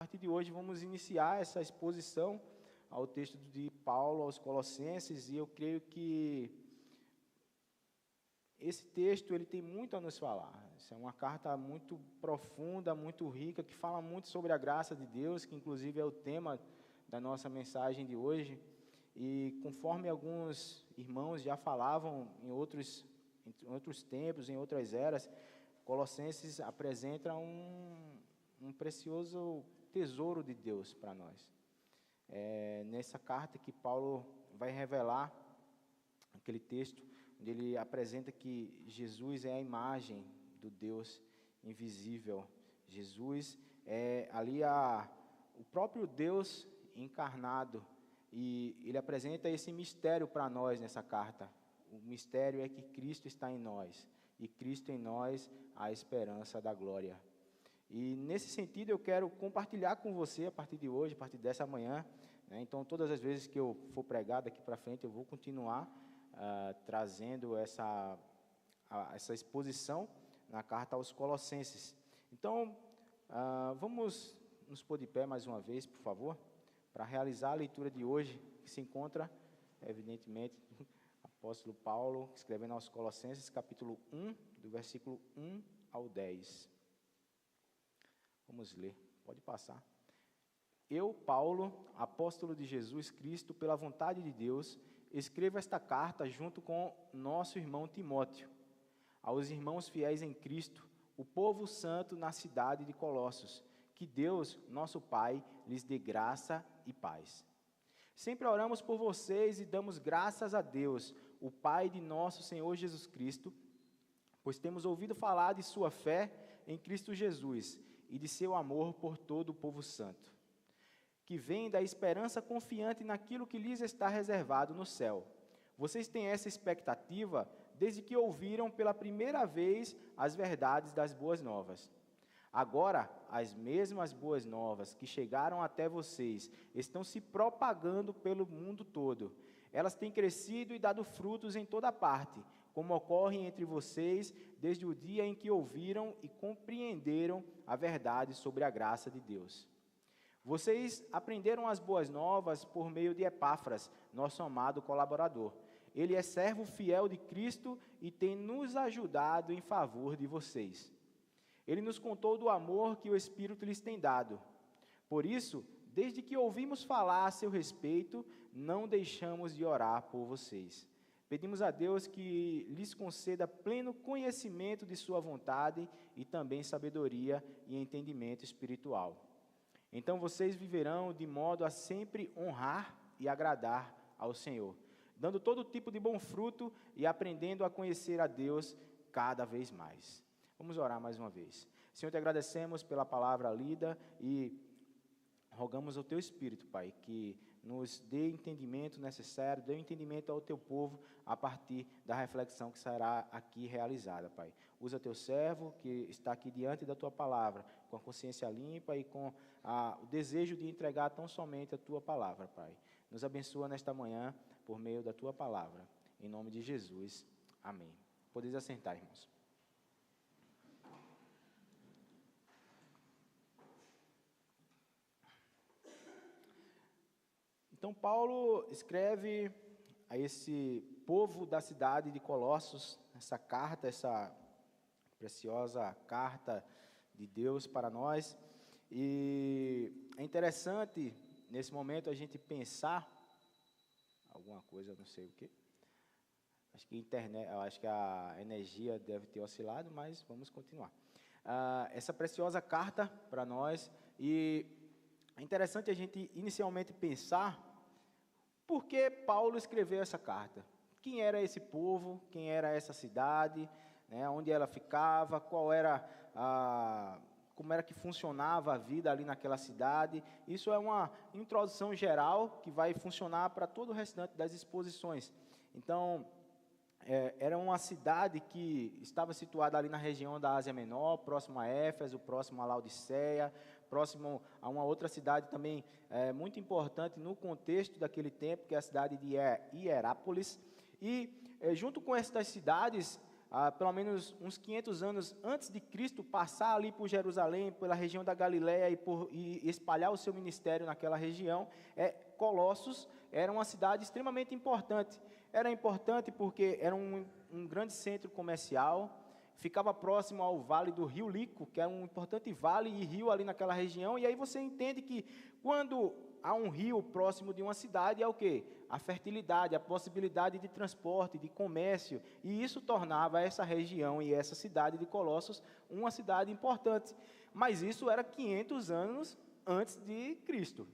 A partir de hoje vamos iniciar essa exposição ao texto de Paulo aos Colossenses, e eu creio que esse texto ele tem muito a nos falar. Essa é uma carta muito profunda, muito rica, que fala muito sobre a graça de Deus, que inclusive é o tema da nossa mensagem de hoje. E conforme alguns irmãos já falavam em outros tempos, em outras eras, Colossenses apresenta um precioso tesouro de Deus para nós. Nessa carta que Paulo vai revelar, aquele texto onde ele apresenta que Jesus é a imagem do Deus invisível. Jesus é ali o próprio Deus encarnado, e ele apresenta esse mistério para nós nessa carta. O mistério é que Cristo está em nós, e Cristo em nós a esperança da glória. E nesse sentido eu quero compartilhar com você a partir de hoje, a partir dessa manhã, né? Então todas as vezes que eu for pregar daqui para frente eu vou continuar trazendo essa exposição na carta aos Colossenses. Então vamos nos pôr de pé mais uma vez, por favor, para realizar a leitura de hoje, que se encontra, evidentemente, apóstolo Paulo escrevendo aos Colossenses, capítulo 1, do versículo 1 ao 10. Vamos ler, pode passar. Eu, Paulo, apóstolo de Jesus Cristo, pela vontade de Deus, escrevo esta carta junto com nosso irmão Timóteo, aos irmãos fiéis em Cristo, o povo santo na cidade de Colossos, que Deus, nosso Pai, lhes dê graça e paz. Sempre oramos por vocês e damos graças a Deus, o Pai de nosso Senhor Jesus Cristo, pois temos ouvido falar de sua fé em Cristo Jesus e de seu amor por todo o povo santo, que vem da esperança confiante naquilo que lhes está reservado no céu. Vocês têm essa expectativa desde que ouviram pela primeira vez as verdades das boas novas. Agora, as mesmas boas novas que chegaram até vocês estão se propagando pelo mundo todo. Elas têm crescido e dado frutos em toda parte, como ocorre entre vocês desde o dia em que ouviram e compreenderam a verdade sobre a graça de Deus. Vocês aprenderam as boas novas por meio de Epáfras, nosso amado colaborador. Ele é servo fiel de Cristo e tem nos ajudado em favor de vocês. Ele nos contou do amor que o Espírito lhes tem dado. Por isso, desde que ouvimos falar a seu respeito, não deixamos de orar por vocês. Pedimos a Deus que lhes conceda pleno conhecimento de sua vontade e também sabedoria e entendimento espiritual. Então vocês viverão de modo a sempre honrar e agradar ao Senhor, dando todo tipo de bom fruto e aprendendo a conhecer a Deus cada vez mais. Vamos orar mais uma vez. Senhor, te agradecemos pela palavra lida e rogamos ao Teu Espírito, Pai, que nos dê entendimento necessário, dê entendimento ao Teu povo a partir da reflexão que será aqui realizada, Pai. Usa Teu servo que está aqui diante da Tua palavra, com a consciência limpa e com o desejo de entregar tão somente a Tua palavra, Pai. Nos abençoa nesta manhã por meio da Tua palavra. Em nome de Jesus. Amém. Podeis assentar, irmãos. Então, Paulo escreve a esse povo da cidade de Colossos, essa carta, essa preciosa carta de Deus para nós. E é interessante, nesse momento, a gente pensar, alguma coisa, não sei o quê. Acho que a energia deve ter oscilado, mas vamos continuar. Essa preciosa carta para nós, e é interessante a gente inicialmente pensar por que Paulo escreveu essa carta. Quem era esse povo, quem era essa cidade, né, onde ela ficava, como era que funcionava a vida ali naquela cidade. Isso é uma introdução geral que vai funcionar para todo o restante das exposições. Então, era uma cidade que estava situada ali na região da Ásia Menor, próximo a Éfeso, próximo a Laodiceia, próximo a uma outra cidade também muito importante no contexto daquele tempo, que é a cidade de Hierápolis. E junto com essas cidades, pelo menos uns 500 anos antes de Cristo passar ali por Jerusalém, pela região da Galiléia e espalhar o seu ministério naquela região, Colossos era uma cidade extremamente importante. Era importante porque era um grande centro comercial, ficava próximo ao vale do rio Lico, que é um importante vale e rio ali naquela região, e aí você entende que quando há um rio próximo de uma cidade, é o quê? A fertilidade, a possibilidade de transporte, de comércio, e isso tornava essa região e essa cidade de Colossos uma cidade importante. Mas isso era 500 anos antes de Cristo.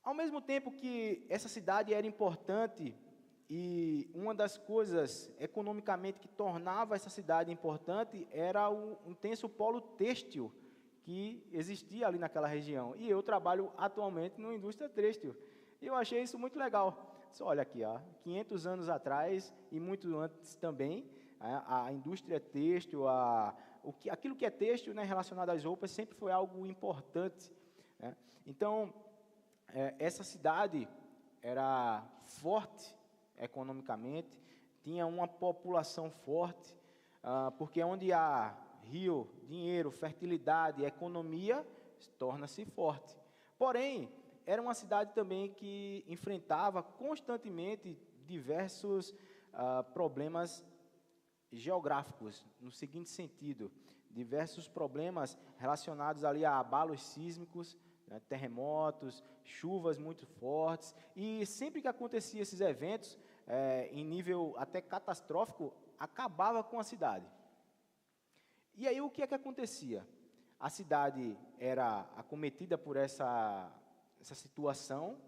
Ao mesmo tempo que essa cidade era importante, e uma das coisas economicamente que tornava essa cidade importante era o intenso polo têxtil que existia ali naquela região. E eu trabalho atualmente numa indústria têxtil. E eu achei isso muito legal. Olha aqui, 500 anos atrás e muito antes também, a indústria têxtil, aquilo que é têxtil, né, relacionado às roupas, sempre foi algo importante, né? Então, essa cidade era forte economicamente, tinha uma população forte, porque onde há rio, dinheiro, fertilidade, economia, torna-se forte. Porém, era uma cidade também que enfrentava constantemente diversos problemas geográficos, no seguinte sentido, diversos problemas relacionados ali a abalos sísmicos, né, terremotos, chuvas muito fortes, e sempre que acontecia esses eventos, em nível até catastrófico, acabava com a cidade. E aí o que é que acontecia? A cidade era acometida por essa situação,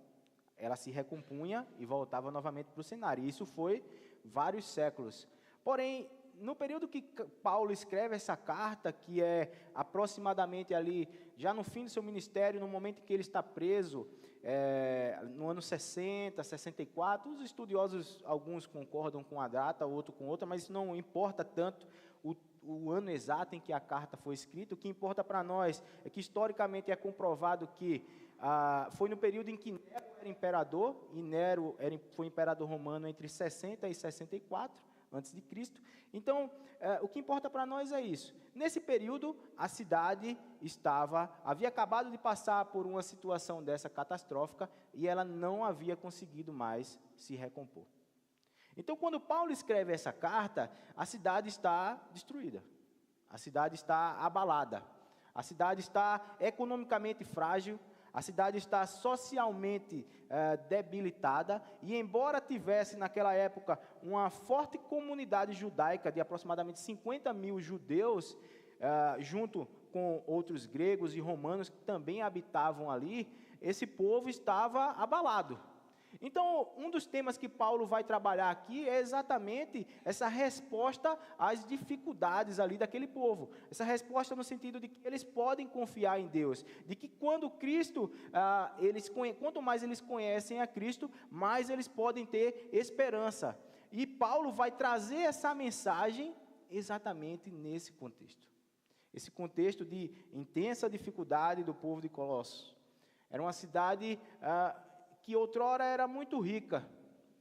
ela se recompunha e voltava novamente para o cenário. E isso foi vários séculos. Porém, no período que Paulo escreve essa carta, que é aproximadamente ali, já no fim do seu ministério, no momento em que ele está preso, no ano 60, 64, os estudiosos, alguns concordam com a data, outros com outra, mas isso não importa tanto o ano exato em que a carta foi escrita. O que importa para nós é que historicamente é comprovado que foi no período em que Nero era imperador, e Nero foi imperador romano entre 60 e 64, antes de Cristo. Então, o que importa para nós é isso. Nesse período, a cidade havia acabado de passar por uma situação dessa catastrófica, e ela não havia conseguido mais se recompor. Então, quando Paulo escreve essa carta, a cidade está destruída, a cidade está abalada, a cidade está economicamente frágil, a cidade está socialmente debilitada, e embora tivesse naquela época uma forte comunidade judaica de aproximadamente 50 mil judeus, junto com outros gregos e romanos que também habitavam ali, esse povo estava abalado. Então, um dos temas que Paulo vai trabalhar aqui é exatamente essa resposta às dificuldades ali daquele povo. Essa resposta no sentido de que eles podem confiar em Deus, de que quando Cristo, quanto mais eles conhecem a Cristo, mais eles podem ter esperança. E Paulo vai trazer essa mensagem exatamente nesse contexto. Esse contexto de intensa dificuldade do povo de Colossos. Era uma cidade que outrora era muito rica,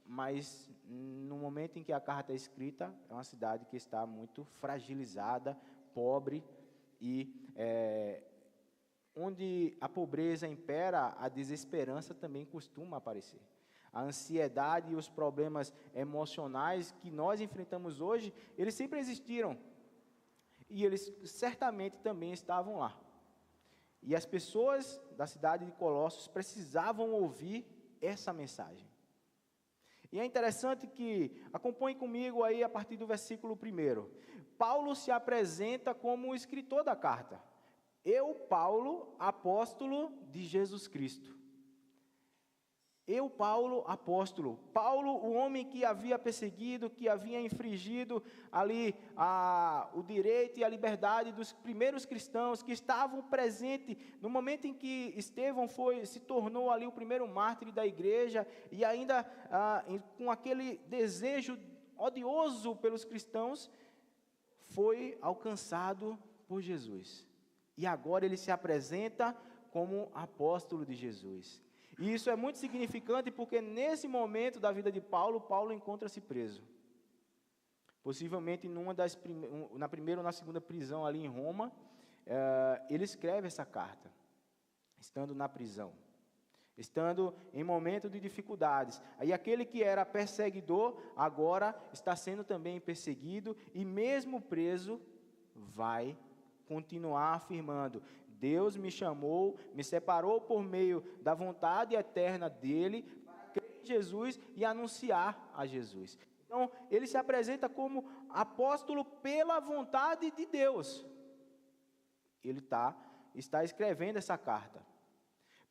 mas no momento em que a carta é escrita, é uma cidade que está muito fragilizada, pobre, e onde a pobreza impera, a desesperança também costuma aparecer. A ansiedade e os problemas emocionais que nós enfrentamos hoje, eles sempre existiram, e eles certamente também estavam lá. E as pessoas da cidade de Colossos precisavam ouvir essa mensagem. E é interessante que, acompanhe comigo aí a partir do versículo 1. Paulo se apresenta como o escritor da carta. Eu, Paulo, apóstolo de Jesus Cristo. Eu, Paulo, apóstolo. Paulo, o homem que havia perseguido, que havia infringido ali o direito e a liberdade dos primeiros cristãos, que estavam presentes no momento em que Estevão se tornou ali o primeiro mártir da igreja, e ainda com aquele desejo odioso pelos cristãos, foi alcançado por Jesus. E agora ele se apresenta como apóstolo de Jesus. E isso é muito significante porque nesse momento da vida de Paulo, Paulo encontra-se preso. possivelmente na primeira ou na segunda prisão ali em Roma, ele escreve essa carta, estando na prisão, estando em momento de dificuldades. Aí aquele que era perseguidor, agora está sendo também perseguido, e mesmo preso, vai continuar afirmando: Deus me chamou, me separou por meio da vontade eterna dEle, para crer em Jesus e anunciar a Jesus. Então, ele se apresenta como apóstolo pela vontade de Deus. Ele está escrevendo essa carta.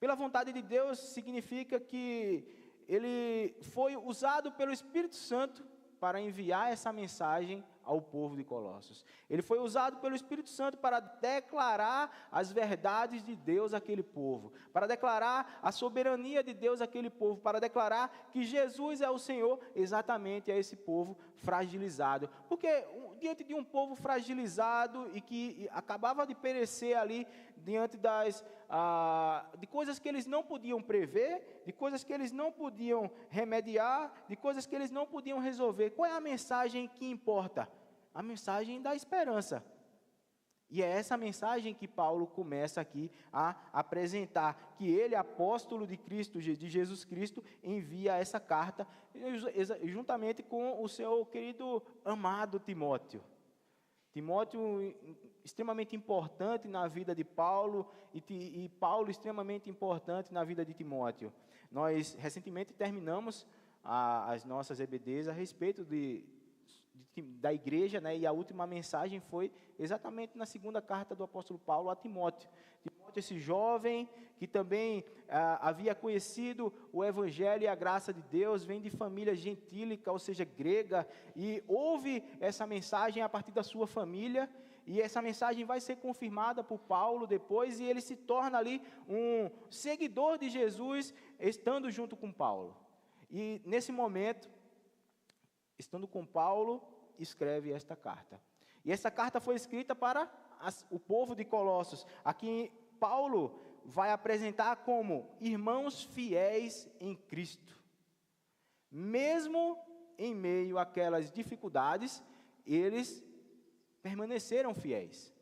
Pela vontade de Deus significa que ele foi usado pelo Espírito Santo para enviar essa mensagem ao povo de Colossos. Ele foi usado pelo Espírito Santo para declarar as verdades de Deus àquele povo, para declarar a soberania de Deus àquele povo, para declarar que Jesus é o Senhor exatamente a esse povo fragilizado. Porque diante de um povo fragilizado e que acabava de perecer ali diante de coisas que eles não podiam prever, de coisas que eles não podiam remediar, de coisas que eles não podiam resolver. Qual é a mensagem que importa? A mensagem da esperança. E é essa mensagem que Paulo começa aqui a apresentar, que ele, apóstolo de Cristo, de Jesus Cristo, envia essa carta, juntamente com o seu querido amado Timóteo. Timóteo, extremamente importante na vida de Paulo, e Paulo, extremamente importante na vida de Timóteo. Nós, recentemente, terminamos as nossas EBDs a respeito da igreja, né? E a última mensagem foi exatamente na segunda carta do apóstolo Paulo a Timóteo. Timóteo, esse jovem que também havia conhecido o evangelho e a graça de Deus, vem de família gentílica, ou seja, grega, e ouve essa mensagem a partir da sua família, e essa mensagem vai ser confirmada por Paulo depois, e ele se torna ali um seguidor de Jesus, estando junto com Paulo. E nesse momento, estando com Paulo, escreve esta carta. E essa carta foi escrita para o povo de Colossos, a quem Paulo vai apresentar como irmãos fiéis em Cristo. Mesmo em meio àquelas dificuldades, eles permaneceram fiéis.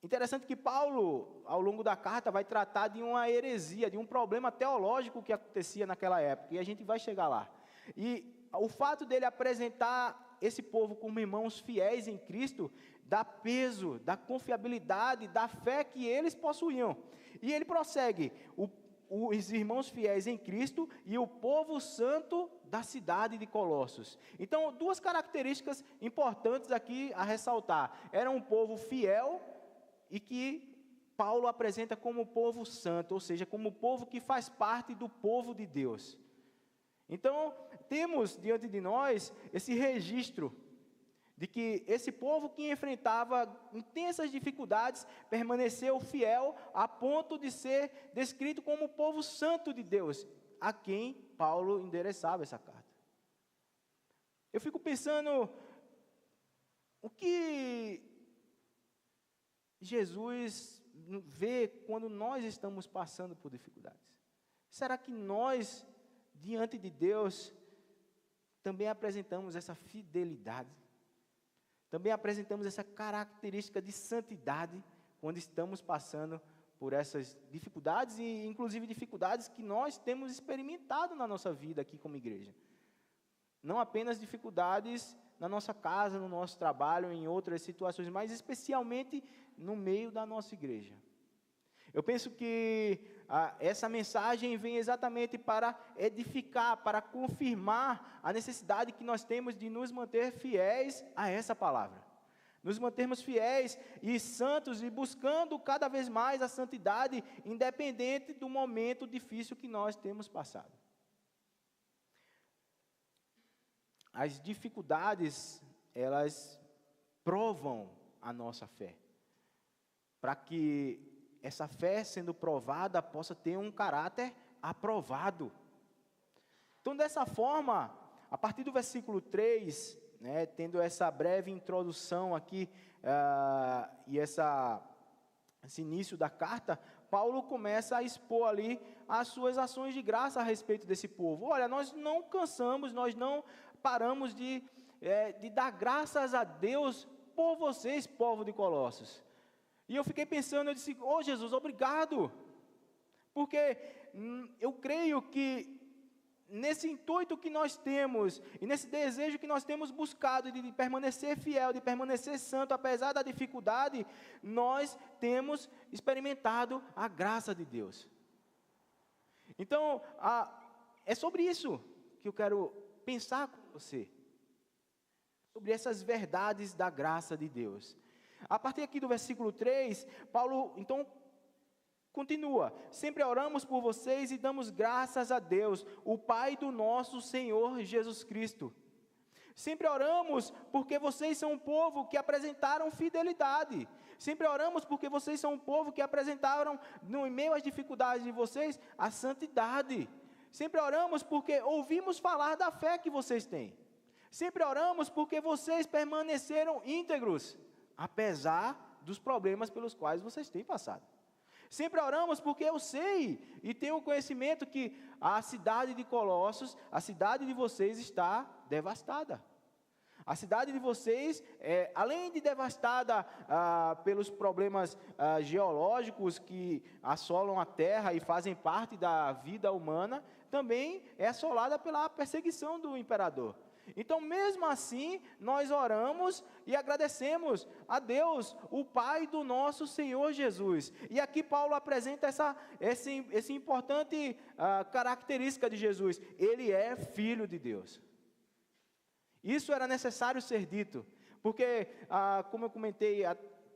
Interessante que Paulo, ao longo da carta, vai tratar de uma heresia, de um problema teológico que acontecia naquela época, e a gente vai chegar lá. E o fato dele apresentar esse povo como irmãos fiéis em Cristo, dá peso, dá confiabilidade, dá fé que eles possuíam. E ele prossegue: os irmãos fiéis em Cristo e o povo santo da cidade de Colossos. Então, duas características importantes aqui a ressaltar. Era um povo fiel e que Paulo apresenta como povo santo, ou seja, como povo que faz parte do povo de Deus. Então, temos diante de nós esse registro de que esse povo que enfrentava intensas dificuldades permaneceu fiel a ponto de ser descrito como o povo santo de Deus, a quem Paulo endereçava essa carta. Eu fico pensando, o que Jesus vê quando nós estamos passando por dificuldades? Será que nós, diante de Deus, também apresentamos essa fidelidade? Também apresentamos essa característica de santidade quando estamos passando por essas dificuldades, e inclusive dificuldades que nós temos experimentado na nossa vida aqui como igreja. Não apenas dificuldades na nossa casa, no nosso trabalho, em outras situações, mas especialmente no meio da nossa igreja. Eu penso que essa mensagem vem exatamente para edificar, para confirmar a necessidade que nós temos de nos manter fiéis a essa palavra. Nos mantermos fiéis e santos e buscando cada vez mais a santidade, independente do momento difícil que nós temos passado. As dificuldades, elas provam a nossa fé, para que essa fé, sendo provada, possa ter um caráter aprovado. Então, dessa forma, a partir do versículo 3, né, tendo essa breve introdução aqui, e esse início da carta, Paulo começa a expor ali as suas ações de graça a respeito desse povo. Olha, nós não cansamos, nós não paramos de de dar graças a Deus por vocês, povo de Colossos. E eu fiquei pensando, eu disse, Jesus, obrigado, porque eu creio que nesse intuito que nós temos, e nesse desejo que nós temos buscado de permanecer fiel, de permanecer santo, apesar da dificuldade, nós temos experimentado a graça de Deus. Então, é sobre isso que eu quero pensar com você, sobre essas verdades da graça de Deus. A partir aqui do versículo 3, Paulo, então, continua: sempre oramos por vocês e damos graças a Deus, o Pai do nosso Senhor Jesus Cristo. Sempre oramos porque vocês são um povo que apresentaram fidelidade. Sempre oramos porque vocês são um povo que apresentaram, no meio às dificuldades de vocês, a santidade. Sempre oramos porque ouvimos falar da fé que vocês têm. Sempre oramos porque vocês permaneceram íntegros, apesar dos problemas pelos quais vocês têm passado. Sempre oramos porque eu sei e tenho o conhecimento que a cidade de Colossos, a cidade de vocês está devastada. A cidade de vocês, além de devastada pelos problemas geológicos que assolam a terra e fazem parte da vida humana, também é assolada pela perseguição do imperador. Então, mesmo assim, nós oramos e agradecemos a Deus, o Pai do nosso Senhor Jesus. E aqui Paulo apresenta essa importante característica de Jesus: Ele é Filho de Deus. Isso era necessário ser dito, porque, como eu comentei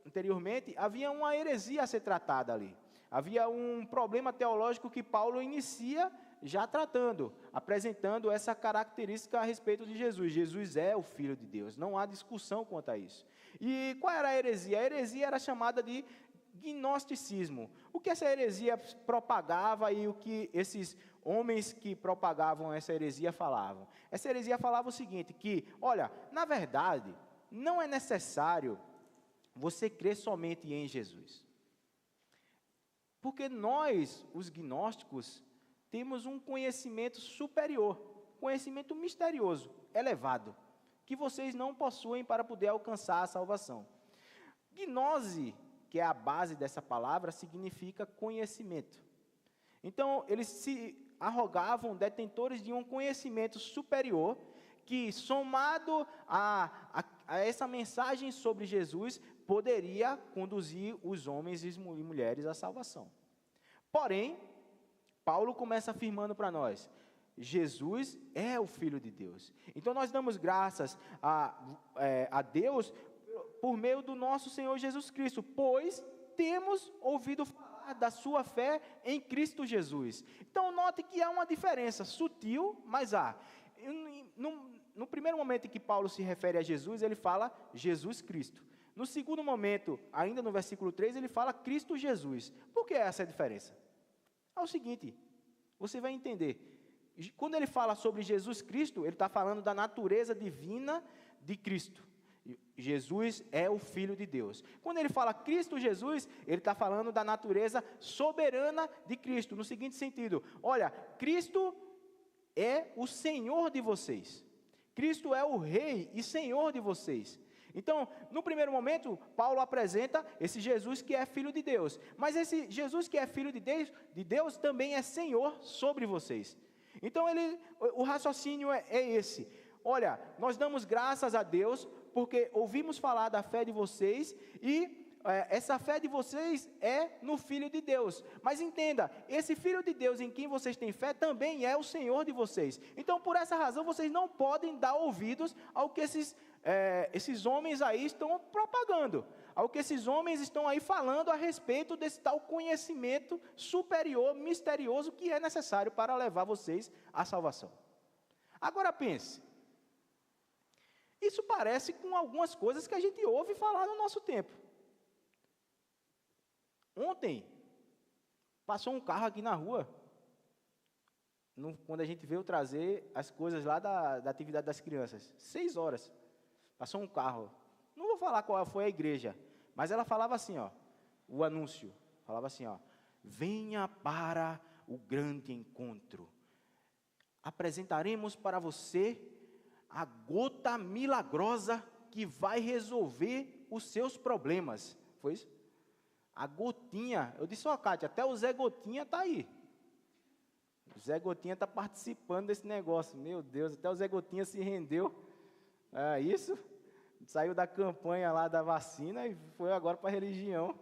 anteriormente, havia uma heresia a ser tratada ali. Havia um problema teológico que Paulo inicia já tratando, apresentando essa característica a respeito de Jesus. Jesus é o Filho de Deus, não há discussão quanto a isso. E qual era a heresia? A heresia era chamada de gnosticismo. O que essa heresia propagava e o que esses homens que propagavam essa heresia falavam? Essa heresia falava o seguinte, que, olha, na verdade, não é necessário você crer somente em Jesus. Porque nós, os gnósticos, temos um conhecimento superior, conhecimento misterioso, elevado, que vocês não possuem para poder alcançar a salvação. Gnose, que é a base dessa palavra, significa conhecimento. Então, eles se arrogavam detentores de um conhecimento superior, que, somado a essa mensagem sobre Jesus, poderia conduzir os homens e mulheres à salvação. Porém, Paulo começa afirmando para nós: Jesus é o Filho de Deus. Então nós damos graças a Deus por meio do nosso Senhor Jesus Cristo, pois temos ouvido falar da sua fé em Cristo Jesus. Então note que há uma diferença sutil, mas há. No primeiro momento em que Paulo se refere a Jesus, ele fala Jesus Cristo. No segundo momento, ainda no versículo 3, ele fala Cristo Jesus. Por que essa diferença? É o seguinte, você vai entender. Quando ele fala sobre Jesus Cristo, ele está falando da natureza divina de Cristo. Jesus é o Filho de Deus. Quando ele fala Cristo Jesus, ele está falando da natureza soberana de Cristo, no seguinte sentido: olha, Cristo é o Senhor de vocês. Cristo é o Rei e Senhor de vocês. Então, no primeiro momento, Paulo apresenta esse Jesus que é Filho de Deus. Mas esse Jesus que é Filho de Deus também é Senhor sobre vocês. Então, o raciocínio é esse. Olha, nós damos graças a Deus porque ouvimos falar da fé de vocês e essa fé de vocês é no Filho de Deus. Mas entenda, esse Filho de Deus em quem vocês têm fé também é o Senhor de vocês. Então, por essa razão, vocês não podem dar ouvidos ao que esses homens aí estão propagando, ao que esses homens estão aí falando a respeito desse tal conhecimento superior, misterioso, que é necessário para levar vocês à salvação. Agora pense, isso parece com algumas coisas que a gente ouve falar no nosso tempo. Ontem, passou um carro aqui na rua, quando a gente veio trazer as coisas lá da atividade das crianças, 6 horas, passou um carro. Não vou falar qual foi a igreja, mas ela falava assim, ó, o anúncio, falava assim, ó: venha para o grande encontro. Apresentaremos para você a gota milagrosa que vai resolver os seus problemas. Foi isso? A gotinha. Eu disse, Cátia, até o Zé Gotinha está aí. O Zé Gotinha está participando desse negócio. Meu Deus, até o Zé Gotinha se rendeu. É isso? Saiu da campanha lá da vacina e foi agora para a religião.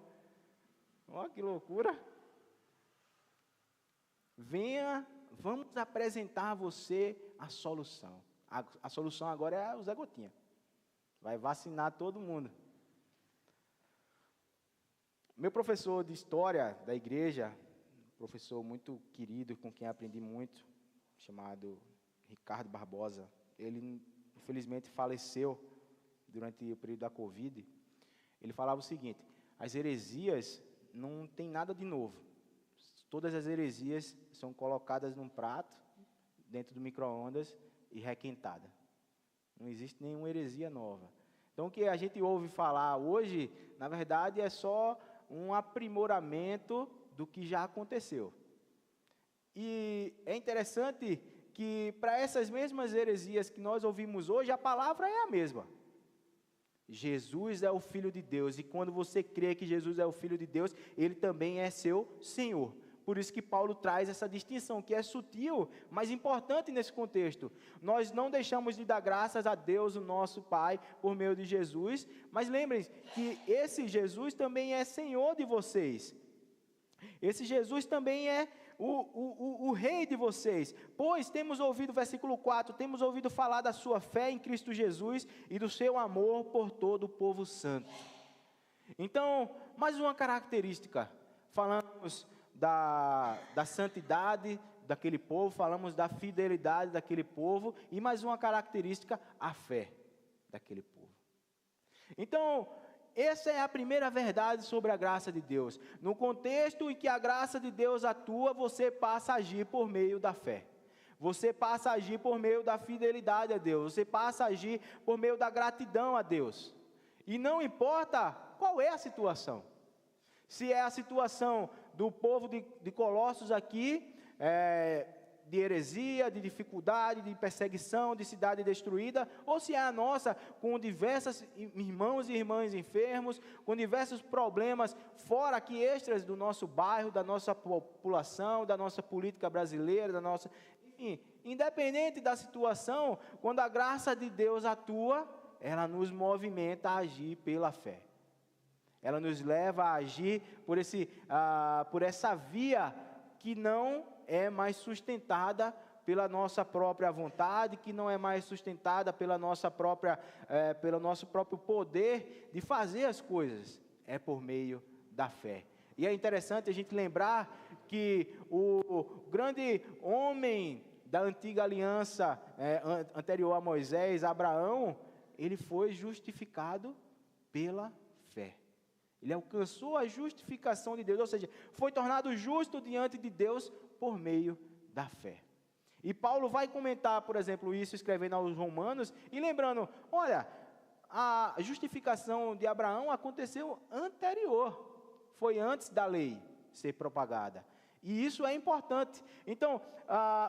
Olha que loucura. Venha, vamos apresentar a você a solução. A solução agora é o Zé Gotinha. Vai vacinar todo mundo. Meu professor de história da igreja, professor muito querido, com quem aprendi muito, chamado Ricardo Barbosa, ele infelizmente faleceu durante o período da Covid. Ele falava o seguinte: as heresias não tem nada de novo. Todas as heresias são colocadas num prato, dentro do micro-ondas e requentada. Não existe nenhuma heresia nova. Então, o que a gente ouve falar hoje, na verdade, é só um aprimoramento do que já aconteceu. E é interessante que, para essas mesmas heresias que nós ouvimos hoje, a palavra é a mesma. Jesus é o Filho de Deus, e quando você crê que Jesus é o Filho de Deus, Ele também é seu Senhor. Por isso que Paulo traz essa distinção, que é sutil, mas importante nesse contexto. Nós não deixamos de dar graças a Deus, o nosso Pai, por meio de Jesus, mas lembrem-se que esse Jesus também é Senhor de vocês. Esse Jesus também é o Rei de vocês. Pois temos ouvido, versículo 4, temos ouvido falar da sua fé em Cristo Jesus e do seu amor por todo o povo santo. Então, mais uma característica, falamos da santidade daquele povo, falamos da fidelidade daquele povo, e mais uma característica, a fé daquele povo. Então, essa é a primeira verdade sobre a graça de Deus. No contexto em que a graça de Deus atua, você passa a agir por meio da fé. Você passa a agir por meio da fidelidade a Deus. Você passa a agir por meio da gratidão a Deus. E não importa qual é a situação. Se é a situação do povo de Colossos aqui, de heresia, de dificuldade, de perseguição, de cidade destruída, ou se é a nossa, com diversos irmãos e irmãs enfermos, com diversos problemas fora aqui extras do nosso bairro, da nossa população, da nossa política brasileira, enfim, independente da situação, quando a graça de Deus atua, ela nos movimenta a agir pela fé. Ela nos leva a agir por essa via que não é mais sustentada pela nossa própria vontade, que não é mais sustentada pelo nosso próprio poder de fazer as coisas. É por meio da fé. E é interessante a gente lembrar que o grande homem da antiga aliança, anterior a Moisés, Abraão, ele foi justificado pela fé. Ele alcançou a justificação de Deus, ou seja, foi tornado justo diante de Deus por meio da fé. E Paulo vai comentar, por exemplo, isso, escrevendo aos Romanos, e lembrando, olha, a justificação de Abraão aconteceu anterior, foi antes da lei ser propagada. E isso é importante. Então,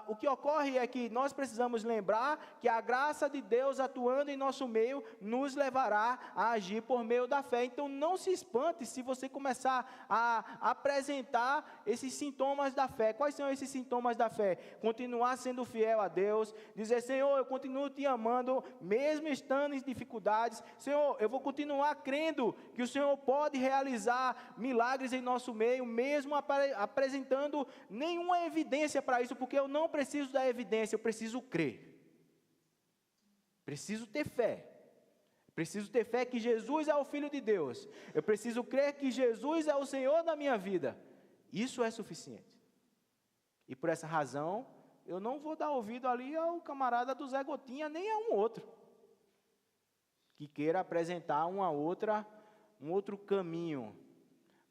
o que ocorre é que nós precisamos lembrar que a graça de Deus atuando em nosso meio nos levará a agir por meio da fé. Então, não se espante se você começar a apresentar esses sintomas da fé. Quais são esses sintomas da fé? Continuar sendo fiel a Deus, dizer, Senhor, eu continuo te amando, mesmo estando em dificuldades. Senhor, eu vou continuar crendo que o Senhor pode realizar milagres em nosso meio, mesmo apresentando nenhuma evidência para isso, porque eu não preciso da evidência, eu preciso crer. Preciso ter fé. Preciso ter fé que Jesus é o Filho de Deus. Eu preciso crer que Jesus é o Senhor da minha vida. Isso é suficiente. E por essa razão, eu não vou dar ouvido ali ao camarada do Zé Gotinha, nem a um outro, que queira apresentar um outro caminho.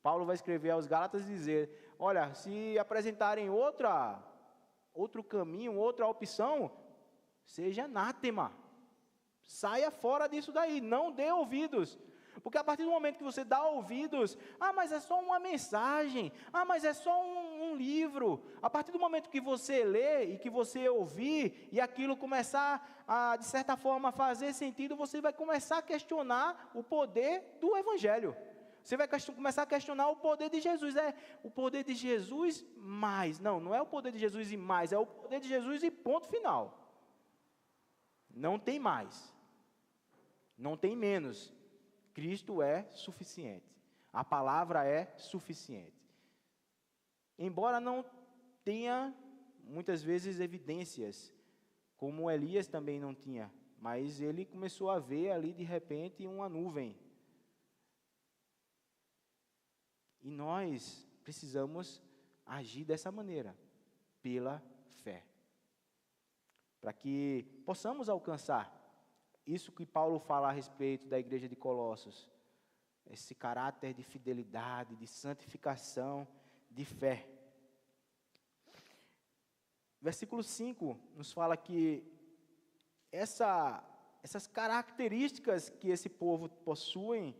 Paulo vai escrever aos Gálatas e dizer, olha, se apresentarem outro caminho, outra opção, seja anátema. Saia fora disso daí, não dê ouvidos. Porque a partir do momento que você dá ouvidos, mas é só uma mensagem, mas é só um um livro. A partir do momento que você lê e que você ouvir, e aquilo começar a, de certa forma, fazer sentido, você vai começar a questionar o poder do Evangelho. Você vai começar a questionar o poder de Jesus. É o poder de Jesus mais. Não, não é o poder de Jesus e mais, é o poder de Jesus e ponto final. Não tem mais. Não tem menos. Cristo é suficiente. A palavra é suficiente. Embora não tenha, muitas vezes, evidências, como Elias também não tinha, mas ele começou a ver ali, de repente, uma nuvem. E nós precisamos agir dessa maneira, pela fé. Para que possamos alcançar isso que Paulo fala a respeito da igreja de Colossos. Esse caráter de fidelidade, de santificação, de fé. Versículo 5 nos fala que essas características que esse povo possui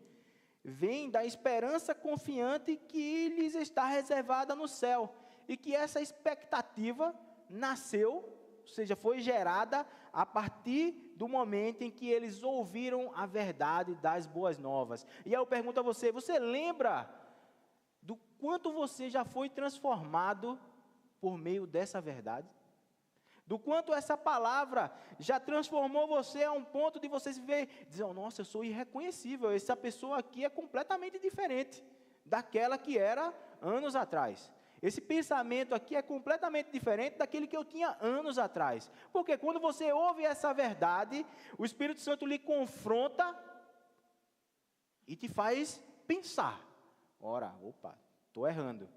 vêm da esperança confiante que lhes está reservada no céu. E que essa expectativa nasceu, ou seja, foi gerada a partir do momento em que eles ouviram a verdade das boas novas. E aí eu pergunto a você, você lembra do quanto você já foi transformado por meio dessa verdade? Do quanto essa palavra já transformou você a um ponto de você se ver, dizer, oh, nossa, eu sou irreconhecível, essa pessoa aqui é completamente diferente daquela que era anos atrás. Esse pensamento aqui é completamente diferente daquele que eu tinha anos atrás. Porque quando você ouve essa verdade, o Espírito Santo lhe confronta e te faz pensar. Ora, opa, estou errando.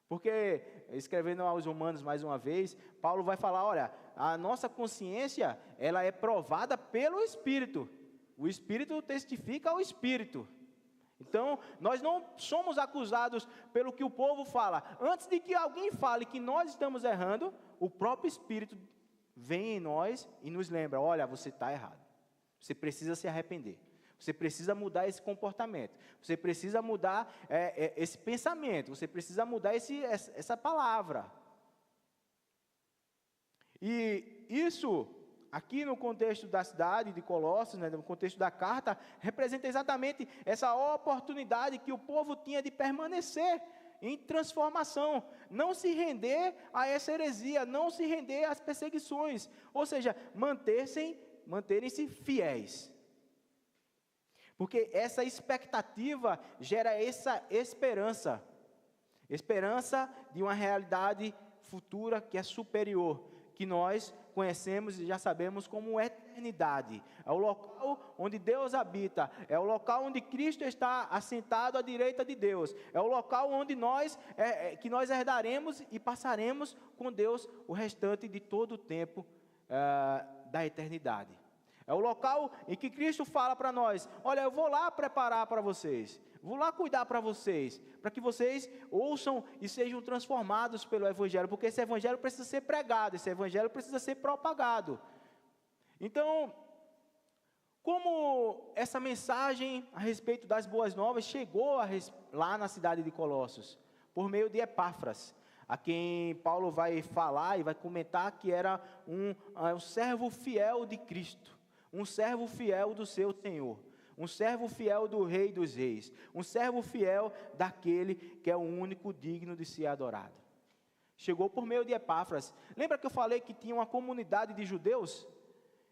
Porque, escrevendo aos Romanos mais uma vez, Paulo vai falar, olha, a nossa consciência, ela é provada pelo Espírito. O Espírito testifica ao Espírito. Então, nós não somos acusados pelo que o povo fala. Antes de que alguém fale que nós estamos errando, o próprio Espírito vem em nós e nos lembra, olha, você está errado. Você precisa se arrepender. Você precisa mudar esse comportamento. Você precisa mudar esse pensamento. Você precisa mudar essa palavra. E isso, aqui no contexto da cidade de Colossos, né, no contexto da carta, representa exatamente essa oportunidade que o povo tinha de permanecer em transformação. Não se render a essa heresia, não se render às perseguições. Ou seja, manterem-se fiéis. Porque essa expectativa gera essa esperança. Esperança de uma realidade futura que é superior, que nós conhecemos e já sabemos como eternidade. É o local onde Deus habita, é o local onde Cristo está assentado à direita de Deus, é o local onde que nós herdaremos e passaremos com Deus o restante de todo o tempo da eternidade. É o local em que Cristo fala para nós, olha, eu vou lá preparar para vocês, vou lá cuidar para vocês, para que vocês ouçam e sejam transformados pelo Evangelho, porque esse Evangelho precisa ser pregado, esse Evangelho precisa ser propagado. Então, como essa mensagem a respeito das boas novas chegou lá na cidade de Colossos? Por meio de Epáfras, a quem Paulo vai falar e vai comentar que era um servo fiel de Cristo. Um servo fiel do seu Senhor, um servo fiel do Rei dos Reis, um servo fiel daquele que é o único digno de ser adorado. Chegou por meio de Epáfras. Lembra que eu falei que tinha uma comunidade de judeus?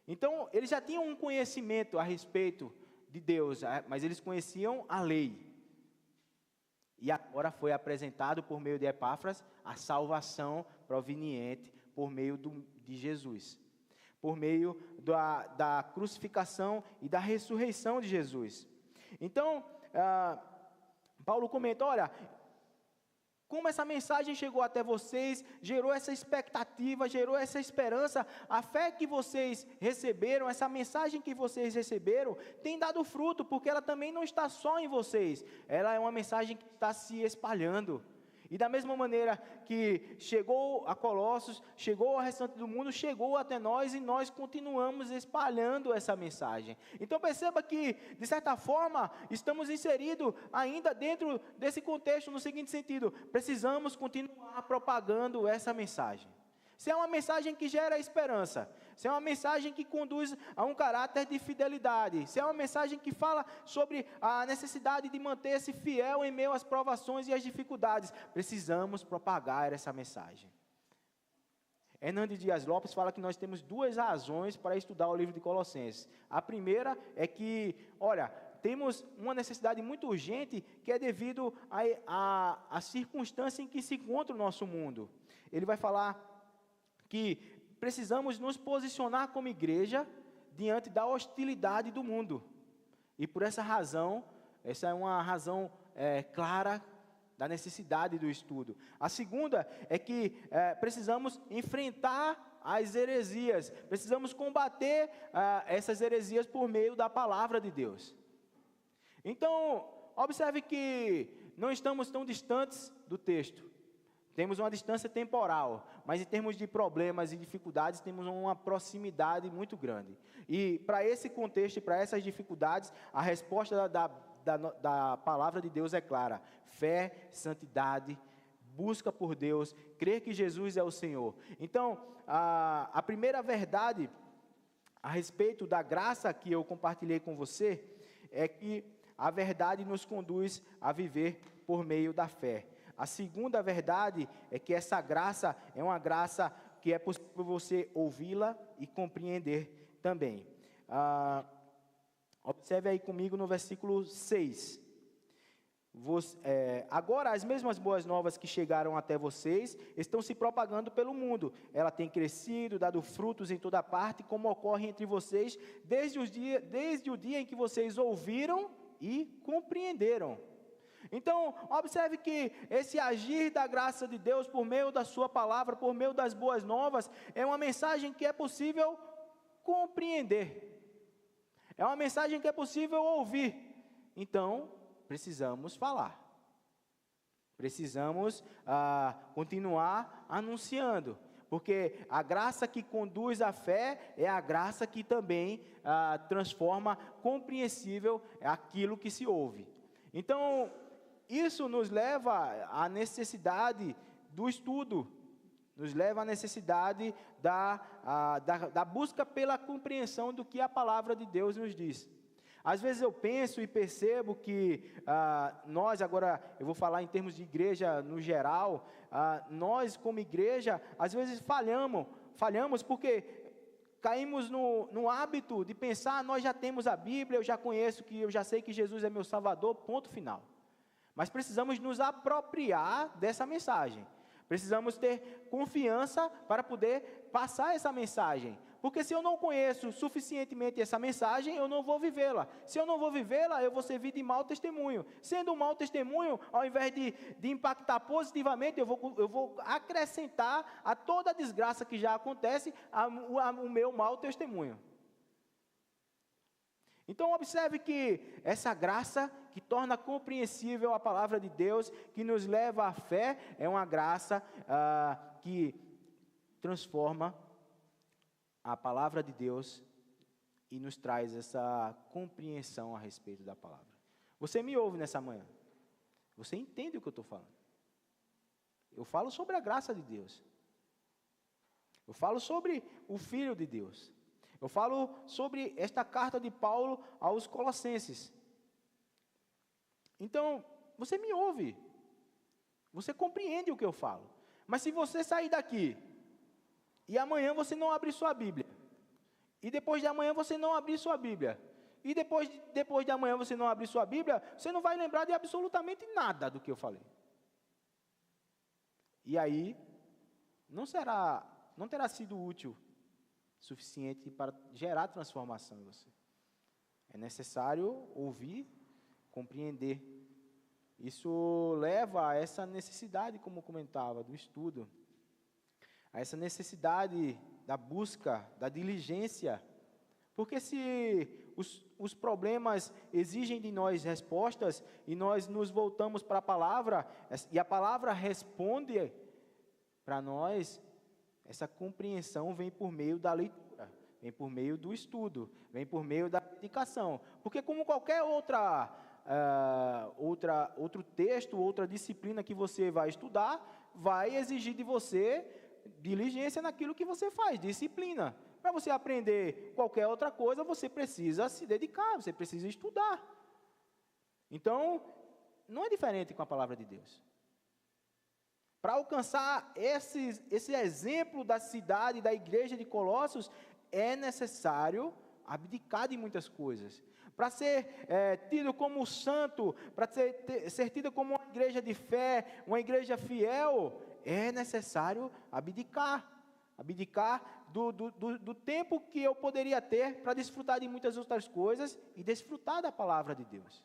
Então, eles já tinham um conhecimento a respeito de Deus, mas eles conheciam a lei. E agora foi apresentado por meio de Epáfras a salvação proveniente por meio de Jesus. Por meio da crucificação e da ressurreição de Jesus. Então, Paulo comenta, olha, como essa mensagem chegou até vocês, gerou essa expectativa, gerou essa esperança, a fé que vocês receberam, essa mensagem que vocês receberam, tem dado fruto, porque ela também não está só em vocês, ela é uma mensagem que está se espalhando. E da mesma maneira que chegou a Colossos, chegou ao restante do mundo, chegou até nós e nós continuamos espalhando essa mensagem. Então perceba que, de certa forma, estamos inseridos ainda dentro desse contexto, no seguinte sentido: precisamos continuar propagando essa mensagem. Se é uma mensagem que gera esperança, se é uma mensagem que conduz a um caráter de fidelidade, se é uma mensagem que fala sobre a necessidade de manter-se fiel em meio às provações e às dificuldades, precisamos propagar essa mensagem. Hernandes Dias Lopes fala que nós temos duas razões para estudar o livro de Colossenses. A primeira é que, temos uma necessidade muito urgente, que é devido à circunstância em que se encontra o nosso mundo. Ele vai falar que precisamos nos posicionar como igreja diante da hostilidade do mundo. E por essa razão, essa é uma razão clara da necessidade do estudo. A segunda é que precisamos enfrentar as heresias, precisamos combater essas heresias por meio da palavra de Deus. Então, observe que não estamos tão distantes do texto. Temos uma distância temporal, mas em termos de problemas e dificuldades, temos uma proximidade muito grande. E para esse contexto e para essas dificuldades, a resposta da palavra de Deus é clara: fé, santidade, busca por Deus, crer que Jesus é o Senhor. Então, a primeira verdade a respeito da graça que eu compartilhei com você é que a verdade nos conduz a viver por meio da fé. A segunda verdade é que essa graça é uma graça que é possível você ouvi-la e compreender também. Observe aí comigo no versículo 6. Agora as mesmas boas novas que chegaram até vocês estão se propagando pelo mundo. Ela tem crescido, dado frutos em toda parte, como ocorre entre vocês desde o dia em que vocês ouviram e compreenderam. Então, observe que esse agir da graça de Deus por meio da sua palavra, por meio das boas novas, é uma mensagem que é possível compreender. É uma mensagem que é possível ouvir. Então, precisamos falar. Precisamos continuar anunciando. Porque a graça que conduz à fé é a graça que também transforma compreensível aquilo que se ouve. Então, isso nos leva à necessidade do estudo, nos leva à necessidade da busca pela compreensão do que a palavra de Deus nos diz. Às vezes eu penso e percebo que nós, agora eu vou falar em termos de igreja no geral, nós como igreja, às vezes falhamos porque caímos no hábito de pensar: nós já temos a Bíblia, eu já sei que Jesus é meu Salvador, ponto final. Mas precisamos nos apropriar dessa mensagem. Precisamos ter confiança para poder passar essa mensagem. Porque se eu não conheço suficientemente essa mensagem, eu não vou vivê-la. Se eu não vou vivê-la, eu vou servir de mau testemunho. Sendo um mau testemunho, ao invés de impactar positivamente, eu vou acrescentar a toda a desgraça que já acontece o meu mau testemunho. Então observe que essa graça que torna compreensível a palavra de Deus, que nos leva à fé, é uma graça que transforma a palavra de Deus e nos traz essa compreensão a respeito da palavra. Você me ouve nessa manhã? Você entende o que eu estou falando? Eu falo sobre a graça de Deus. Eu falo sobre o Filho de Deus. Eu falo sobre esta carta de Paulo aos Colossenses. Então, você me ouve. Você compreende o que eu falo. Mas se você sair daqui e amanhã você não abrir sua Bíblia, e depois de amanhã você não abrir sua Bíblia, e depois de amanhã você não abrir sua Bíblia, você não vai lembrar de absolutamente nada do que eu falei. E aí, não terá sido útil suficiente para gerar transformação em você. É necessário ouvir, compreender. Isso leva a essa necessidade, como eu comentava, do estudo, a essa necessidade da busca, da diligência. Porque se os problemas exigem de nós respostas e nós nos voltamos para a palavra, e a palavra responde para nós, essa compreensão vem por meio da leitura, vem por meio do estudo, vem por meio da dedicação. Porque como qualquer outro texto, outra disciplina que você vai estudar, vai exigir de você diligência naquilo que você faz, disciplina. Para você aprender qualquer outra coisa, você precisa se dedicar, você precisa estudar. Então, não é diferente com a palavra de Deus. Para alcançar esse exemplo da cidade, da igreja de Colossos, é necessário abdicar de muitas coisas. Para ser tido como santo, para ser tido como uma igreja de fé, uma igreja fiel, é necessário abdicar. Abdicar do tempo que eu poderia ter para desfrutar de muitas outras coisas e desfrutar da palavra de Deus.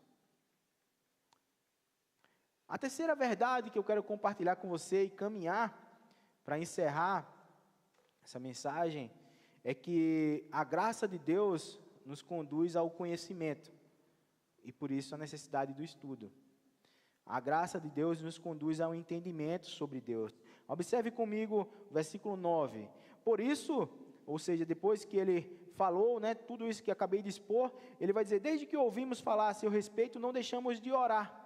A terceira verdade que eu quero compartilhar com você e caminhar para encerrar essa mensagem é que a graça de Deus nos conduz ao conhecimento e por isso a necessidade do estudo. A graça de Deus nos conduz ao entendimento sobre Deus. Observe comigo o versículo 9. Por isso, ou seja, depois que ele falou, tudo isso que acabei de expor, ele vai dizer, desde que ouvimos falar a seu respeito, não deixamos de orar.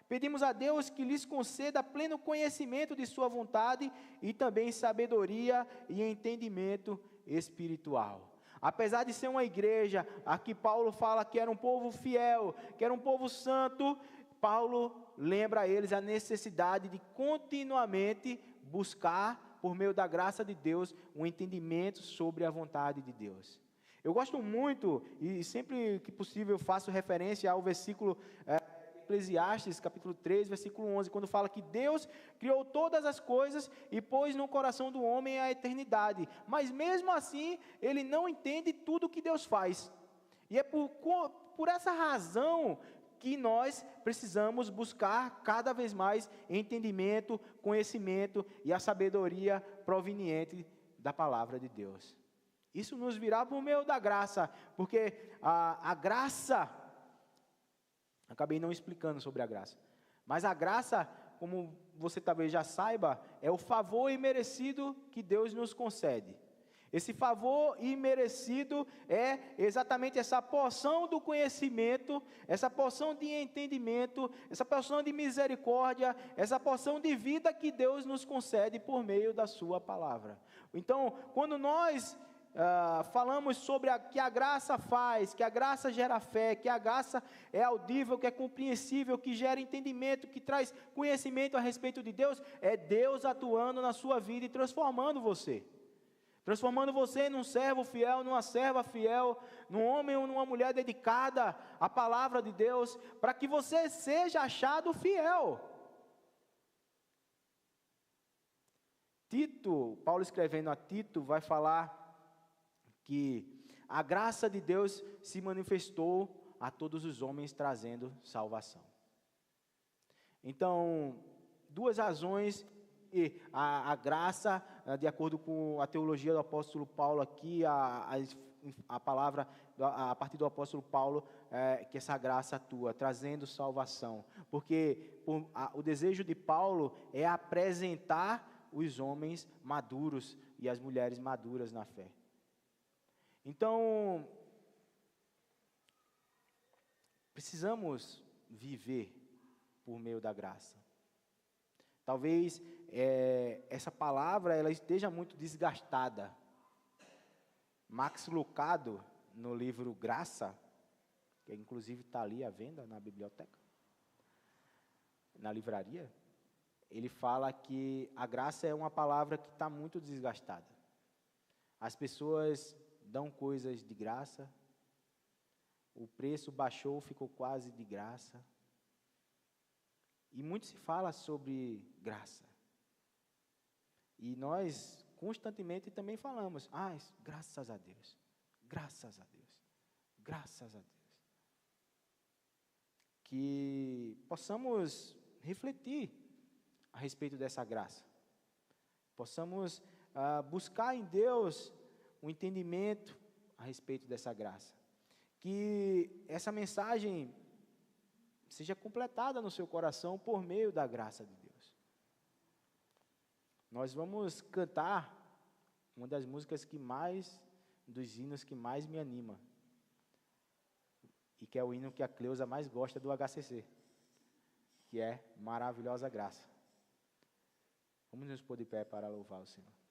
Pedimos a Deus que lhes conceda pleno conhecimento de sua vontade e também sabedoria e entendimento espiritual. Apesar de ser uma igreja, aqui Paulo fala que era um povo fiel, que era um povo santo, Paulo lembra a eles a necessidade de continuamente buscar, por meio da graça de Deus, um entendimento sobre a vontade de Deus. Eu gosto muito, e sempre que possível faço referência ao versículo Eclesiastes, capítulo 3, versículo 11, quando fala que Deus criou todas as coisas e pôs no coração do homem a eternidade, mas mesmo assim, ele não entende tudo o que Deus faz. E é por essa razão que nós precisamos buscar cada vez mais entendimento, conhecimento e a sabedoria proveniente da palavra de Deus. Isso nos virá por meio da graça, porque a graça, acabei não explicando sobre a graça, mas a graça, como você talvez já saiba, é o favor imerecido que Deus nos concede. Esse favor imerecido é exatamente essa porção do conhecimento, essa porção de entendimento, essa porção de misericórdia, essa porção de vida que Deus nos concede por meio da sua palavra. Então, quando nós falamos sobre que a graça faz, que a graça gera fé, que a graça é audível, que é compreensível, que gera entendimento, que traz conhecimento a respeito de Deus, é Deus atuando na sua vida e transformando você num servo fiel, numa serva fiel, num homem ou numa mulher dedicada à palavra de Deus, para que você seja achado fiel. Tito, Paulo escrevendo a Tito, vai falar que a graça de Deus se manifestou a todos os homens trazendo salvação. Então, duas razões que a graça, de acordo com a teologia do apóstolo Paulo aqui, a palavra a partir do apóstolo Paulo, que essa graça atua, trazendo salvação. Porque o desejo de Paulo é apresentar os homens maduros e as mulheres maduras na fé. Então, precisamos viver por meio da graça. Talvez essa palavra ela esteja muito desgastada. Max Lucado, no livro Graça, que inclusive está ali à venda na biblioteca, na livraria, ele fala que a graça é uma palavra que está muito desgastada. As pessoas dão coisas de graça, o preço baixou, ficou quase de graça. E muito se fala sobre graça. E nós constantemente também falamos, graças a Deus, graças a Deus, graças a Deus. Que possamos refletir a respeito dessa graça. Possamos buscar em Deus um entendimento a respeito dessa graça. que essa mensagem seja completada no seu coração por meio da graça de Deus. Nós vamos cantar uma das músicas dos hinos que mais me anima, e que é o hino que a Cleusa mais gosta do HCC, que é Maravilhosa Graça. Vamos nos pôr de pé para louvar o Senhor.